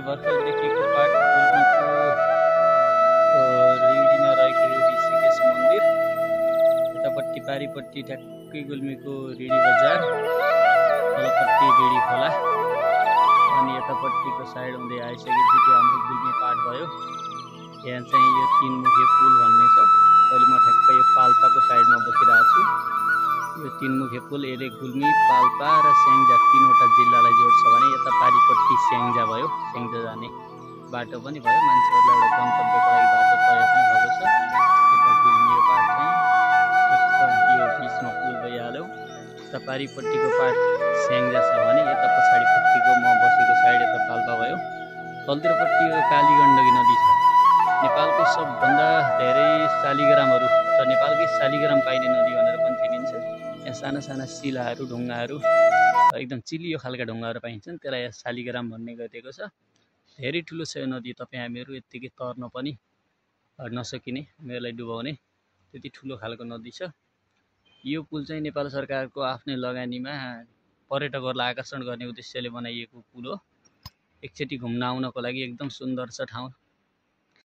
भर्खर देखिएको पाट गुल्मीको रिडीमा रहेको यो ऋषिकेश मन्दिर, यतापट्टि पारिपट्टि ठ्याक्कै गुल्मीको रिडी बजार, तलपट्टि रिडी खोला, अनि यतापट्टिको साइड हुँदै आइसकेपछि त्यो हाम्रो गुल्मी पाट भयो। यहाँ चाहिँ यो तीनमुखे पुल भन्ने छ। अहिले म ठ्याक्कै यो पाल्पाको साइडमा बसिरहेको छु। यो तीनमुखे पुल यसले गुल्मी, पाल्पा र स्याङ्जा तीनवटा जिल्लालाई जोड्छ भने यता पारिपट्टि स्याङ्जा भयो, स्याङ्जा जाने बाटो पनि भयो, मान्छेहरूलाई एउटा गन्तव्यको लागि बाटो तय पनि भएको छ। यता गुल्मी पाट चाहिँ यो बिचमा पुल भइहाल्यो। यता पारिपट्टिको पाट स्याङ्जा छ भने यता पछाडिपट्टिको म बसेको साइड यता पाल्पा भयो। तलतिरपट्टि यो काली गण्डकी नदी छ। नेपालको सबभन्दा धेरै शालिग्रामहरू र नेपालकै शालिग्राम पाइने नदी भनेर पनि चिनिन्छ। यहाँ साना साना शिलाहरू, ढुङ्गाहरू, एकदम चिलियो खालका ढुङ्गाहरू पाइन्छन्, त्यसलाई यहाँ शालिग्राम भन्ने गरिएको छ। धेरै ठुलो छ यो नदी, तपाईँ हामीहरू यत्तिकै तर्न पनि नसकिने, हामीहरूलाई डुबाउने त्यति ठुलो खालको नदी छ। यो पुल चाहिँ नेपाल सरकारको आफ्नै लगानीमा पर्यटकहरूलाई आकर्षण गर्ने उद्देश्यले बनाइएको पुल हो। एकचोटि घुम्न आउनको लागि एकदम सुन्दर छ ठाउँ।